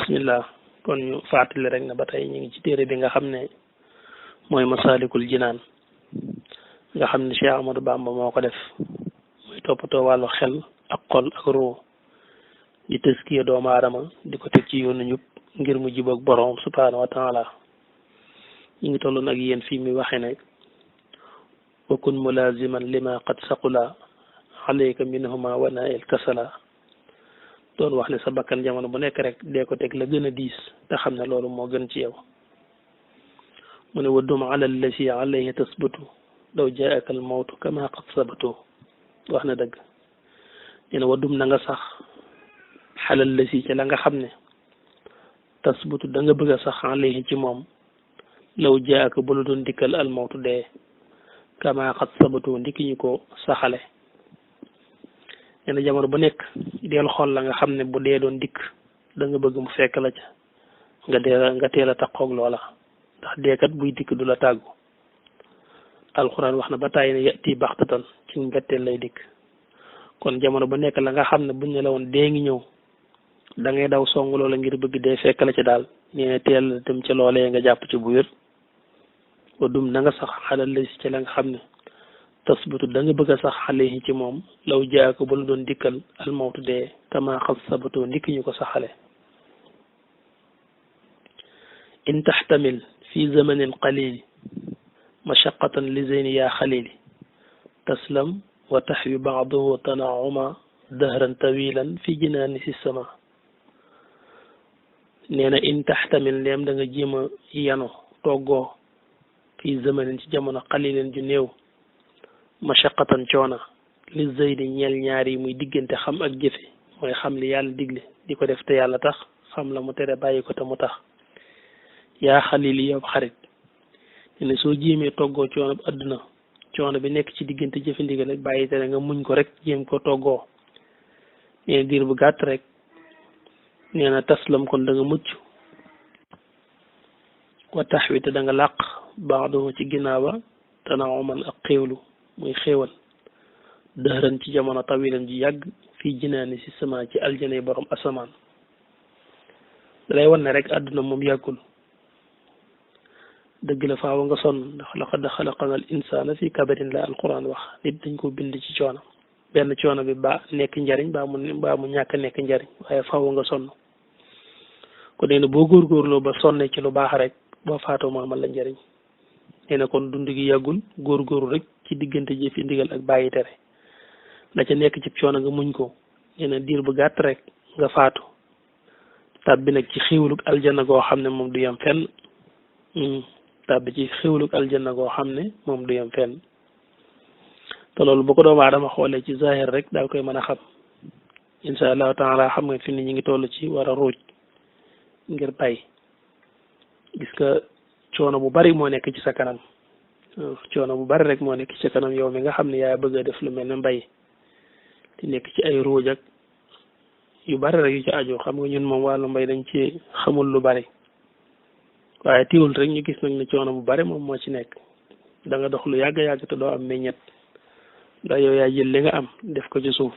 bismillah kon ñu fàttali rek na ba tey ñu ngi ci téere bi nga xam ne mooy Masaalikul Jinaan nga xam ne Cheikh Ahmadou Bamba moo ko def muy toppatoo wàllu xel ak xol ak ruu di tëskiya doomu aadama di ko teg ci yoonu ñub ngir mu jubóog borom subhaanahu wa taala ñu ngi toll nag yéen fii mi waxe ne wa kun mulaziman lima qad saqula alayka minhuma wa nail kasala doon wax ne sa bakkan jamono bu nekk rek dee ko teg la gën a diis te xam ne loolu moo gën ci yow mu ne waddum ala allasi alayhi tasbutu law jaaka al mawtu kama qad sabatu wax na dëgg nee na waddum na nga sax xalal lasi ci la nga xam ne tasbutu da nga bëgg a sax alayhi ci moom law jaaka bu la doon dikkal al mawtu dee kama qad sabatu ndiki ñu ko saxale nee na jamono bu nekk deel xool la nga xam ne bu dee doon dikk da nga bëgg mu fekk la ca nga teel a taqoog loola ndax deekat buy dikk du la tàggu alxuraan wax na ba tàyyi ne yati baxtatan ci mbetteel lay dikk kon jamono bu nekk la nga xam ne buñ ne la woon dee ngi ñëw da ngay daw song loola ngir bëgg dee fekk la ca daal nee na teel dem ca loolee nga jàpp ci bu wér wa dum na nga sax xalal la si ca la nga xam ne tasbutu da nga bëgg a sax xale yi ci moom law jaako ba la doon dikkal almawtu dee kama xas sabatoo ndikki ñu ko saxale in taxtamil fi zamanin qalili mashaqatan li zeyni yaa xalili taslam wa taxwi baaduhu tanauma dahran tawilan fi jinaani si sama nee na in taxtamil ndeem da nga jéem a yanu toggoo fi zamanin ci jamono qalilin ju néew mashaqatan coona li zeydi ñeel ñaar yi muy diggante xam ak jëfe mooy xam li yàlla digle di ko def te yàlla tax xam la mu tere bàyyi ko te mu tax yaa xalili yow xarit ne soo jéemee toggoo coono bi àdduna coono bi nekk ci diggante jëfe ndigal rek bàyyi tere nga muñ ko rek jéem ko toggoo nee na diir bu gàtt rek nee na taslam kon da nga mucc wa tax wi te da nga làq baax ci ginnaawa tanaaman ak xéewlu muy xéewal dëxëran ci jamono tawilan ji yàgg fii jinaani si sama ci aljana yi borom asamaan dalay wan ne rek àdduna moom yàggul dëgg la faawa nga sonn ndax laqad xalaqana al insana fi kabadin la alquran wax nit dañ ko bind ci coono benn coono bi ba nekk njariñ baa mu ñàkk nekk njariñ waaye faawa nga sonn ko nee na boo góorgóorloo ba sonne ci lu baax rek boo faatoo mu amal la njariñ nee na kon dund gi yàggul góorgóorlu rek ci diggante jëfi ndigal ak bàyyi tere la ca nekk ci coono nga muñ ko nee na diir bu gàtt rek nga faatu tàbbi nag ci xiwluk aljanna goo xam ne moom du yem fenn tàbbi ci xiwluk aljanna goo xam ne moom du yem fenn te loolu bu ko doomu aadama xoolee ci zahir rek daal koy mën a xam insha allahu taala xam nga fi ni ñu ngi toll ci war a ruuj ngir bay gis nga coono bu bari moo nekk ci sa kanam coono bu bari rek moo nekk ci sa kanam yow mi nga xam ne yaa bëgg a def lu mel ne mbay di nekk ci ay ruuj ak yu bari rek yu ci aju xam nga ñun moom wàllu mbay dañ ci xamul lu bari waaye tiwul rek ñu gis nag ne coono bu bari moom moo ci nekk da nga dox lu yàgg-yàgg te doo am meññet ndax yow yaa jël li nga am def ko ci suuf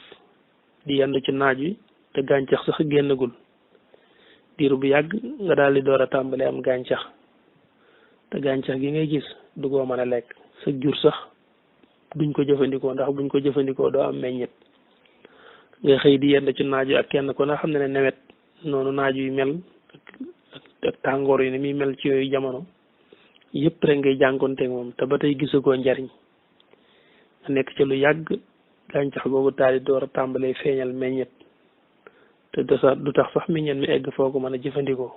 di yendu ci naaj wi te gàncax sax génnagul diir bu yàgg nga daal di door a tàmbali am gàncax te gàncax gi ngay gis du ko mën a lekk sa jur sax duñ ko jëfandikoo ndax buñ ko jëfandikoo doo am meññet nga xëy di yendu ci naaj wi ak kenn ko na xam ne nawet noonu naaj yu mel ak tàngoor yi ni muy mel ci yooyu jamono yëpp rek ngay jànkonteeg moom te ba tey gisagoo njariñ nga nekk ci lu yàgg gàncax googu taal di door a tàmbalee feeñal meññet te du tax sax meññet mi egg foo ko mën a jëfandikoo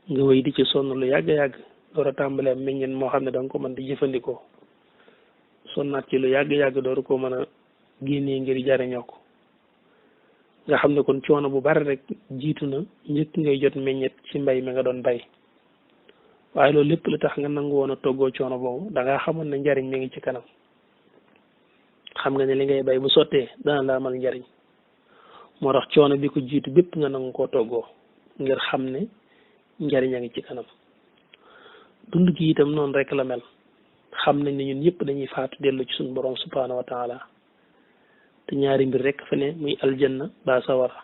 nga wéy di ci sonn lu yàgg-yàgg door a tàmbalee meññet moo xam ne da nga ko mën di jëfandikoo sonnaat ci lu yàgg-yàgg door koo mën a génnee ngir jariñoo ko nga xam ne kon coono bu bari rek jiitu na njëkk ngay jot meññet ci mbay mi nga doon bay waaye loolu lépp lu tax nga nangu woon a toggoo coono boobu da ngaa xamoon ne njariñ mi ngi ci kanam xam nga ne li ngay bay bu sottee dana la amal njariñ moo tax coono bi ko jiitu bépp nga nangu koo toggoo ngir xam ne njariñ a ngi ci kanam dund gi itam noonu rek la mel xam nañ ne ñun ñëpp dañuy faatu dellu ci suñu borom subhaanahu wa taala te ñaari mbir rek fa ne muy aljanna ba sawara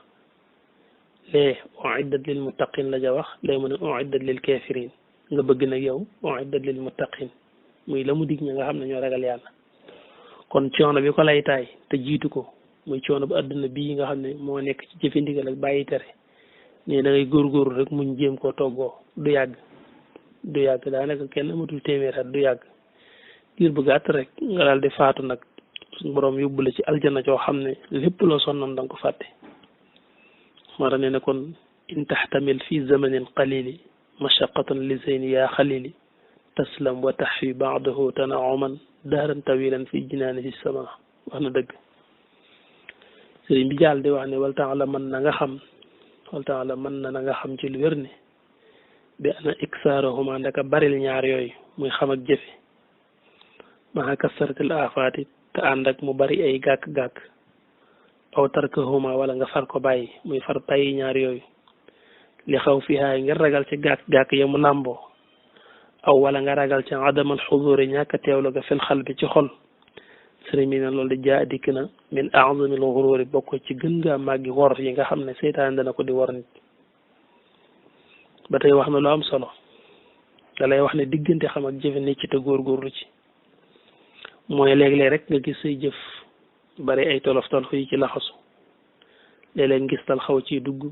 lee uiddat lil muttaqin la ja wax lay mu ne uiddat lil kafirin nga bëgg nag yow uiddat lil muttaqin muy la mu dig ña nga xam ne ñoo ragal yàlla kon coono bi ko lay taay te jiitu ko muy coono bu adduna bii nga xam ne moo nekk ci jëfe ndigal ak bàyyi tere ne da ngay góorgóorlu rek muñ jéem koo toggoo du yàgg daanaka kenn amatul téeméer at du yàgg diir bu gàtt rek nga daal di faatu nag suñu borom yóbbu la ci aljana coo xam ne lépp loo sonnoon da nga ko fàtte mara ne ne kon in taxtamil fi zamanin qalili mashaqatan li zeyni yaa xalili taslam wa taxfi baadahu tanauman dahran tawilan fi jinaani si sama wax na dëgg sëriñ bi jàll di wax ne wal taala mën na nga xam ci lu wér ne bi ana iksaarahuma ndaka baril ñaar yooyu muy xam ak jëfe maa kasaratil afaati te ànd ak mu bari ay gàkk-gàkk aw tarkahuma wala nga far ko bàyyi muy far bàyyi ñaar yooyu li xaw fi haay ngir ragal ci gàkk-gàkk ya mu làmboo aw wala nga ragal ci adamal xuduri ñàkk a teewlu ga fil xal bi ci xol sëriñ bi ne loolu di jaa dikk na min azamil xururi bokk ci gën ngaa màggi wor yi nga xam ne seytaan dana ko di wor nit ba tey wax na lu am solo da lay wax ne diggante xam ak jëfe ne ci te góorgóorlu ci mooy léeg-léeg rek nga gis say jëf bari ay tolof-tolof yi ci laxasu léeg-léeg ngistal xaw ci dugg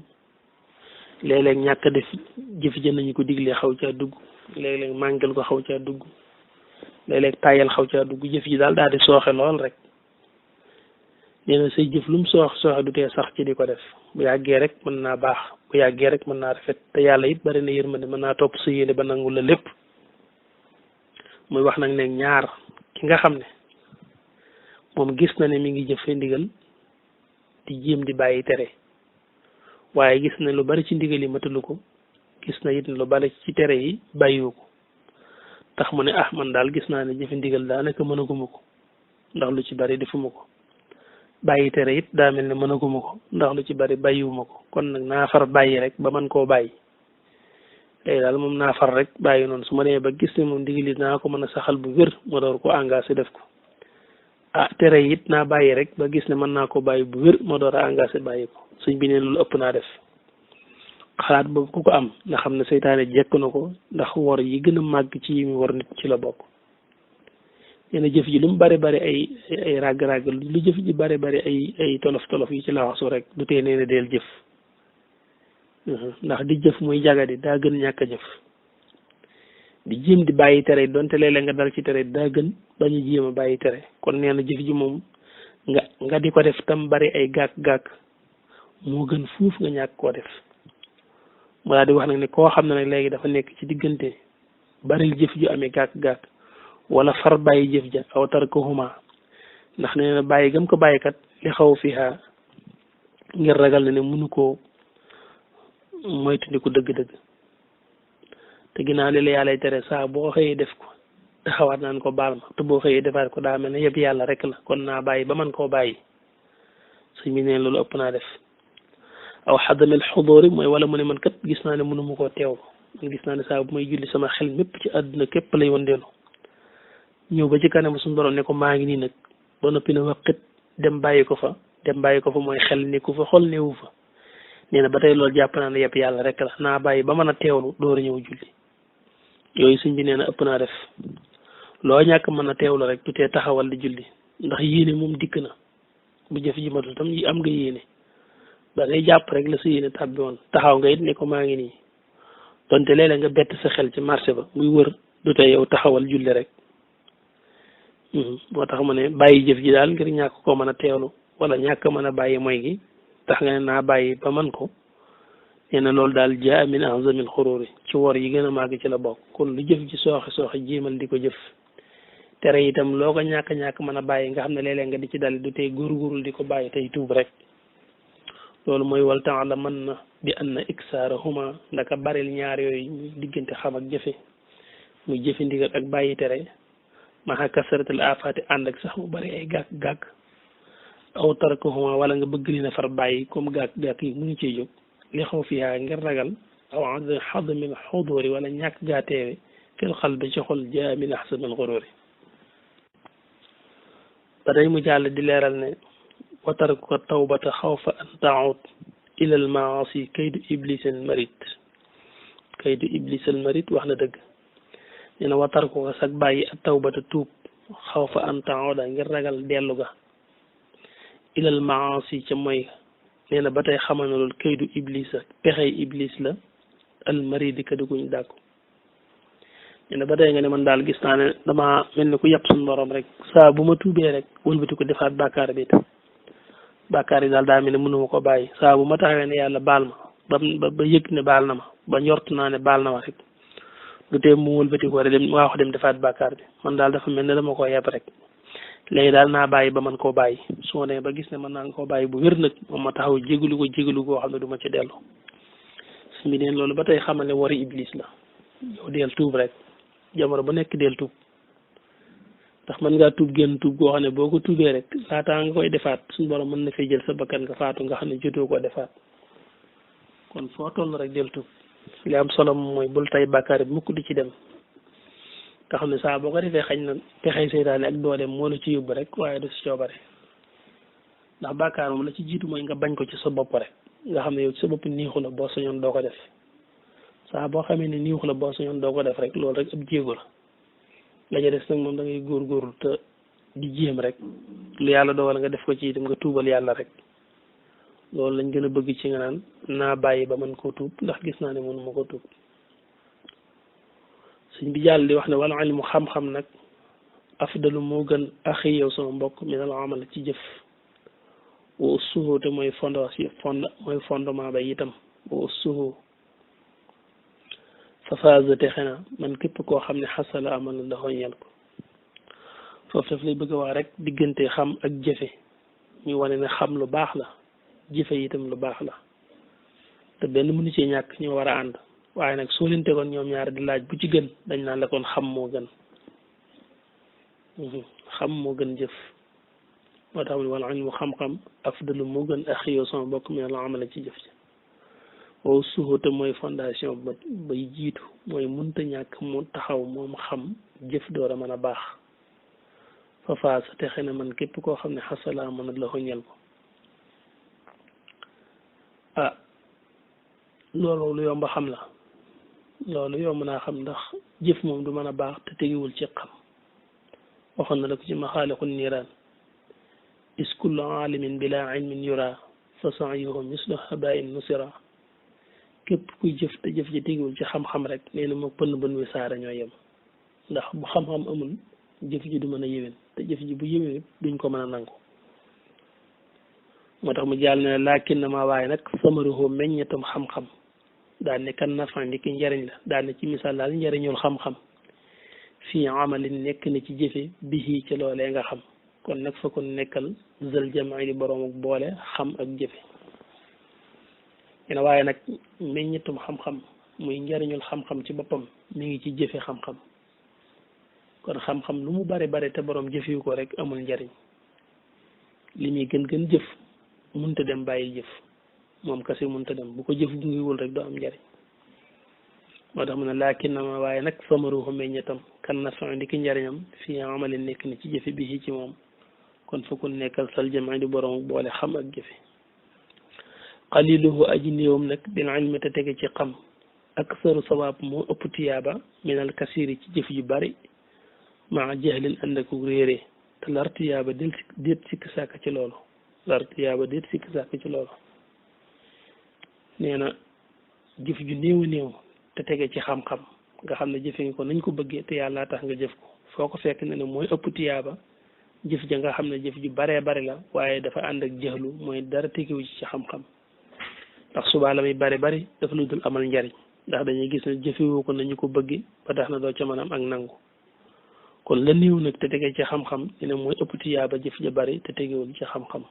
léeg-léeg ñàkk def jëf jën nañu ko diglee xaw caa dugg léeg-léeg màngal ko xaw caa dugg léeg-léeg tàyyal xaw caa dugg jëf ji daal di sooxe lool rek nee na say jëf lu mu sooxe du tee sax ci di ko def bu yàggee rek mën naa baax bu yàggee rek mën naa rafet te yàlla it bari na yërmande mën naa topp sa yéene ba nangul la lépp muy wax nag ne ñaar ki nga xam ne moom gis na ne mi ngi jëfe ndigal di jéem di bàyyi tere waaye gis na lu bari ci ndigal yi matalu ko gis na it lu bari ci tere yi bàyyiwu ko tax mu ne man daal gis naa ne jëfe ndigal daanaka mënaguma ko ndax lu ci bari defuma ko bàyyi tere it daa mel ne mënaguma ko ndax lu ci bari bàyyiwuma ko kon nag naa far bàyyi rek ba man koo bàyyi léegi daal moom naa far rek bàyyi noonu su ma demee ba gis ne moom ndigal it naa ko mën a saxal bu wér ma door ko engagé def ko tere it naa bàyyi rek ba gis ne mën naa ko bàyyi bu wér ma door a engagé bàyyi ko suñ bi ne loolu ëpp naa def xalaat boobu ku ko am nga xam ne seytaane jekk na ko ndax wor yi gën a màgg ci yi mu war nit ci la bokk nee na jëf ji lu mu bari bari ay ràgg-ràgg lu jëf ji bari bari ay tolof-tolof yi ci la waxsu rek du tee nee na deel jëf ndax di jëf muy jagadi daa gën ñàkk a jëf di jéem di bàyyi tere donte léeg-léeg nga dal ci tere daa gën bañu jéem a bàyyi tere kon nee na jëf ji moom nga di ko def tam bari ay gàkk-gàkk moo gën fuuf nga ñàkk koo def mu daal di wax nag ne koo xam ne nag léegi dafa nekk ci diggante bari jëf ju amee gàkk-gàkk wala far bàyyi jëf ja aw tarkuhuma ndax nee na bàyyi gam ko bàyyi kat li xaw fiha ngir ragal na ne mënu koo moytandiku dëgg-dëgg te ginnaaw li la yàllay tere saa boo xëyee def ko taxawaat naan ko baal ma te boo xëyee defaat ko daa mel ne yëpp yàlla rek la kon naa bàyyi ba man koo bàyyi suñ bi neen loolu ëpp naa def aw xadamel xudóori mooy wala mu ne man kat gis naa ne mënu ma koo teewlu man gis naa ne saa bu may julli sama xel mépp ci àdduna képp lay wëndeelu ñëw ba ci kanam suñu borom ne ko maa ngi nii nag ba noppi na waqit dem bàyyi ko fa mooy xel nekku fa xol newu fa nee na ba tey loolu jàpp naa ne yëpp yàlla rek la naa bàyyi ba mën a teewlu door a ñëw julli yooyu suñ bi nee na ëpp naa def loo ñàkk mën a teewlu rek du tee taxawal di julli ndax yéene moom dikk na bu jëf ji matul tam am nga yéene ba ngay jàpp rek la sa yéene tàbbi woon taxaw nga it ne ko maa ngi nii donte léeg-léeg nga bett sa xel ci marché ba muy wër du tee yow taxawal julli rek moo tax mu ne bàyyi jëf ji daal ngir ñàkk koo mën a teewlu wala ñàkk mën a bàyyi mooy gi tax nga ne naa bàyyi ba man ko nee na loolu daal jaa min azamil xururi ci wor yi gën a màgg ci la bokk kon lu jëf ji sooxe jéemal di ko jëf tere itam loo ko ñàkk mën a bàyyi nga xam ne léeg-léeg nga di ci dal du tey góorgóorlu di ko bàyyi tey tuub rek loolu mooy wal taala mën na bi an na iksaarahuma ndaka baril ñaar yooyu muy diggante xam ak jëfe muy jëfe ndigal ak bàyyi tere maxa kasaratal afaati ànd ak sax mu bari ay gàkk-gàkk aw tarkuhuma wala nga bëgg li na far bàyyi comme gàkk-gàkk yi mënu ciy jóg li xaw fiyaa ngir ragal aw xadamil xudóori wala ñàkk gaa teewe fil xalbi ci xol jaa min axsamil xururi ba day mu jàll di leeral ne wa tarkuka tawbata xawfa an taud ilal maasi kaydu iblisal marit kaydu iblisal marit wax na dëgg nee na watar ko sag bàyyi ak tawbata tuub xaw fa an taoda ngir ragal dellu ga ilal maasi ca mooy nee na ba tey xamal na loolu kaydu iblis ak pexey iblis la al maridi ka dugguñ dàkku nee na ba tey nga ne man daal gis naa ne dama mel ni ku yàpp suñu borom rek saa bu ma tuubee rek wëlbati ko defaat bàkkaar bi bàkkaar yi daal daa mel ne mënuma ko bàyyi saa bu ma taxawee ne yàlla baal ma ba yëg ne baal na ma ba njort naa ne baal na ma rek du tee mu wëlbati ko rek dem waa wax dem defaat bàkkaar bi man daal dafa mel ne dama ko yàpp rek léegi daal naa bàyyi ba man koo bàyyi su ma demee ba gis ne mën naa koo bàyyi bu wér nag moom ma taxaw jégalu koo xam ne du ma ci dellu su mi neen loolu ba tey xamal ne wari iblis la yow del tuub rek jamono ba nekk del tuub ndax mën ngaa tuub génn tuub goo xam ne boo ko tuubee rek laataa nga koy defaat suñu borom mën na fay jël sa bakkan nga faatu nga xam ne jotoo koo defaat kon foo toll rek del tuub li am solo mooy bul tay bàkkaar bi mukk di ci dem nga xam ne saa boo ko defee xañ na pexey seytaane ak dooleem moo la ci yóbbu rek waaye du si coobare ndax bàkkaar moom la ci jiitu mooy nga bañ ko ci sa bopp rek nga xam ne yow ci sa bopp niixu la boo sañoon doo ko def saa boo xamee ne niixu la boo sañoon doo ko def rek loolu rek ab jéego la la ca des nag moom da ngay góorgóorlu te di jéem rek lu yàlla dogal nga def ko ci itam nga tuubal yàlla rek loolu lañ gën a bëgg ci nga naan naa bàyyi ba man koo tuub ndax gis naa ne mënuma ko tuub suñ bi jàll di wax ne wala ilmu xam-xam nag afdalu moo gën axi yow sama mbokk minal amal ci jëf wa suhu te mooy fondement ba itam wa suhu fa phase texe na man képp koo xam ne xasala amal na dafa ñeel ko foofu daf lay bëgg a wax rek diggante xam ak jëfe ñu wane ne xam lu baax la jëfe itam lu baax la te benn mënu ci ñàkk ñoo war a ànd waaye nag soo leen tegoon ñoom ñaar di laaj bu ci gën dañ naan la kon xam moo gën xam moo gën jëf moo tax ne wala ilmu xam-xam afdalu moo gën axi yow sama bokk mi la amala ci jëf ci wow suuxute mooy fondation ba bay jiitu mooy munta ñàkk mu taxaw moom xam jëf door a mën a baax fa faasa te xëy na man képp koo xam ne xasalaa mën a la ko ñel ko ah loolu lu yomb xam la loolu yomb naa xam ndax jëf moom du mën a baax te tegiwul ci xam waxoon na la ko ci maxaaliqul niiraan is kullu aalimin bila ilmin yura fa sa'yuhu mislu habaa'in nusira képp kuy jëf te jëf ji tegiwul ci xam-xam rek nee na moo pënn bën wi saara ñoo yem ndax bu xam-xam amul jëf ji du mën a yéwén te jëf ji bu yéwén duñ ko mën a nangu moo tax mu jàll ne laakin na ma waaye nag samaruhu meññetam xam-xam daan ne kan nafan di ki njariñ la daan ne ci misaal daal njariñul xam-xam fii amalin nekk na ci jëfe bihi ci loolee nga xam kon nag fa kon nekkal zal jamaa di boroom ak boole xam ak jëfe yéen waaye nag meññetum xam-xam muy njariñul xam-xam ci boppam mi ngi ci jëfe xam-xam kon xam-xam lu mu bari bari te boroom jëfiwu ko rek amul njariñ li muy gën jëf munta dem bàyyi jëf moom kese munta dem bu ko jëf bu ngi wul rek doo am njariñ moo tax mu ne laakin na ma waaye nag samaruhu meññetam kan na fa di ki njariñam fii amali nekk na ci jëfe bi ci moom kon fokkul nekkal sal jamaa di borom boole xam ak jëfe qaliluhu aji néewam nag bil ilmi te tege ci xam aksaru sawaab moo ëpp tiyaaba minal kasiri ci jëf yu bari maa jahlin ànd ak réere te lar tiyaaba déet sikk sàkk ci loolu nee na jëf ju néew a néew te tege ci xam-xam nga xam ne jëfe nga ko nañ ko bëggee te yàlla tax nga jëf ko foo ko fekk ne ne mooy ëpp tiyaaba jëf ja nga xam ne jëf ju baree bari la waaye dafa ànd ak jëxlu mooy dara tegewu ci xam-xam ndax subaa la muy bari dafa lu dul amal njariñ ndax dañuy gis ne jëfewoo ko nañu ko bëgge ba tax na doo ca mën am ak nangu kon la néew nag te tege ci xam-xam ne mooy ëpp tiyaaba jëf ja bari te tegewul ci xam-xam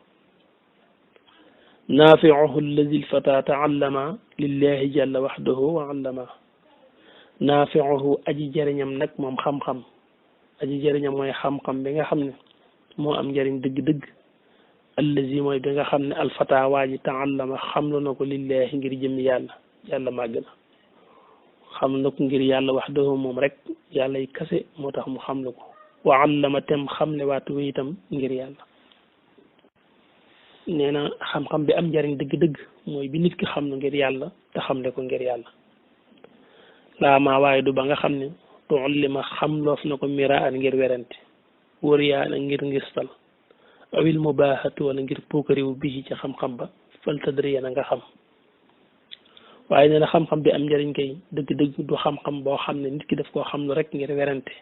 naafiuhu alladi lfata taallama lillahi jalla waxdahu wa allama naafiuhu aji jëriñam nag moom xam-xam aji jëriñam mooy xam-xam bi nga xam ne moo am njëriñ dëgg-dëgg allazi mooy bi nga xam ne alfata waa ji taallama xamlu na ko lillahi ngir jëmmi yàlla màgg na xam na ko ngir yàlla waxdahu moom rek yàlla yi kase moo tax mu xamlu ko wa allama tem xamle waatu itam ngir yàlla nee na xam-xam bi am njariñ dëgg-dëgg mooy bi nit ki xam na ngir yàlla te xamle ko ngir yàlla laa maa waaye du ba nga xam ne tool li ma xam loof na ko mira an ngir werante wóor yaa na ngir ngistal awil mubaaxatu wala ngir puukariwu bii ci xam-xam ba fal tadriya na nga xam waaye nee na xam-xam bi am njariñ kay dëgg-dëgg du xam-xam boo xam ne nit ki daf koo xam lu rek ngir werante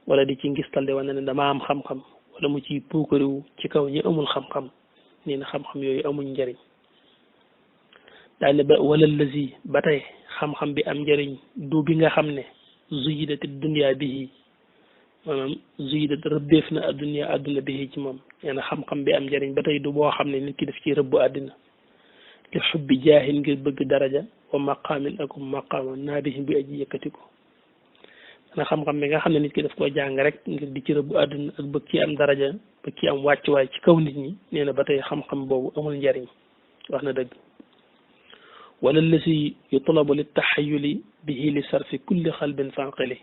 wala di ci ngistal di wane ne dama am xam-xam wala mu ciy puukariwu ci kaw ñi amul xam-xam nee na xam-xam yooyu amuñ njariñ daal ne ba wala lazi ba tey xam-xam bi am njariñ du bi nga xam ne zuyidati dunya bihi maanaam zuyidat rëbbeef na adduna adduna bihi ci moom nee na xam-xam bi am njariñ ba tey du boo xam ne nit ki daf ci rëbbu àddina li xubbi jaahin ngir bëgg daraja wa maqaamin akum maqaama naabihin bi aji yëkkati ko nee na xam-xam bi nga xam ne nit ki daf koo jàng rek ngir di ci rëbbu àdduna ak bëgg ci am daraja bëgg ci am wàccuwaay ci kaw nit ñi nee na ba tey xam-xam boobu amul njariñ wax na dëgg wala lasi yutlabu li taxayuli bihi li sarfi kulli xalbin fanqili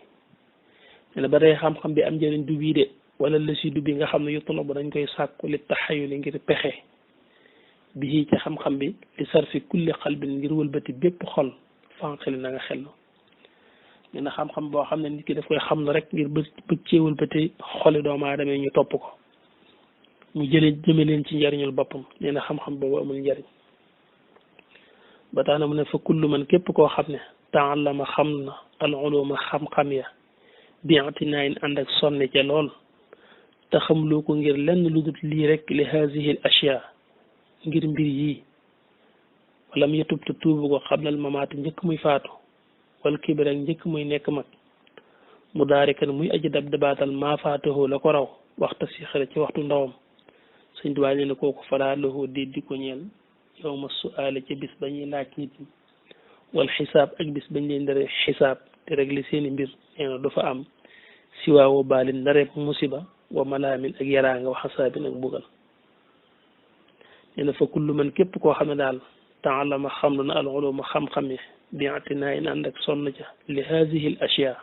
nee na ba tey xam-xam bi am njëriñ du bii de wala lasi du bi nga xam ne yutlabu dañ koy sàkku li taxayuli ngir pexe bihi ci xam-xam bi li sarfi kulli xalbin ngir wëlbati bépp xol fanqili na nga xellu nee na xam-xam boo xam ne nit ki daf koy xam la rek ngir bëgg cee wëlbati xoli doomu aadama yi ñu topp ko mu jëme leen ci njariñul boppam nee na xam-xam boobu amul njariñ ba tax na mu ne fa kullu man képp koo xam ne taallama xam na al uluma xam-xam ya bi'tinaayin ànd ak sonne ca lool te xamloo ko ngir lenn lu dul lii rek li haadihi al ashyaa ngir mbir yii wala mu yetub te tuubu ko xablal mamaati njëkk muy faatu wal kibir ak njëkk muy nekk mag mu daarikan muy aji dab dabaatal maa faatahoo la ko raw waxta si xare ci waxtu ndawam suñ duwaa nee na kooku falaa lahu di ko ñeel yow ma suaale ca bis ba ñuy laaj nit ñi wal xisaab ak bis bañ leen dare xisaab te régler seeni mbir nee na du fa am siwaawo baalin ndareeb musiba wa malaamin ak yaraanga wa xasaabin ak bugal nee na fa kullu man képp koo xam ne daal taalama xamlu na al uluma xam-xam yi bi'tinaayin ànd ak sonn ca li haadihi al ashyaa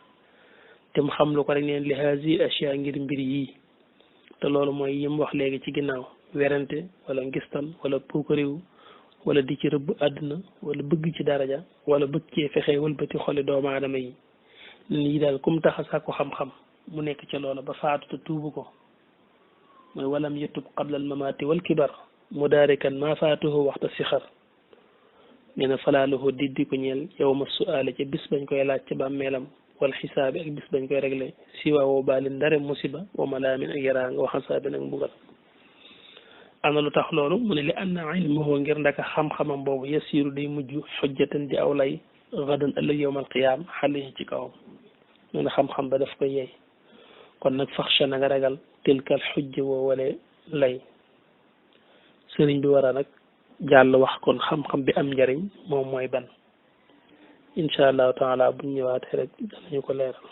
te mu xam lu ko rek neen li haadihi al ashyaa ngir mbir yii te loolu mooy yim wax léegi ci ginnaaw werante wala ngistal wala puukariw wala di ci rëbb àdduna wala bëgg ci daraja wala bëgg cee fexe wëlbati xoli doomu aadama yi lii daal kum tax a sàkku xam-xam mu nekk ca loola ba faatu te tuubu ko mooy walam yetub qabla al mamaati wal kibar mudaarikan maa faatuhu waxta sixar nee na falaaluhu diddi ko ñeel yow ma suaale ca bis bañ koy laaj ca bàmmeelam wal xisaabi ak bis bañ koy réglé siwa woo baalin ndare musiba wa malaamin ak yaraanga wa xasaabin ak mbugal ana lu tax loolu mu ne li anna ilmuhu ngir ndaka xam-xamam boobu yasiru day mujj xujjatan di aw lay gadan ëllëg yowmal qiyaam xale ci kawam nee na xam-xam ba daf koy yey kon nag faxsha na nga ragal tilkal xujja woo wale lay sëriñ bi war a nag jàll wax kon xam-xam bi am njariñ moom mooy ban incha allahu taala buñ ñëwaatee rek danañu ko leeral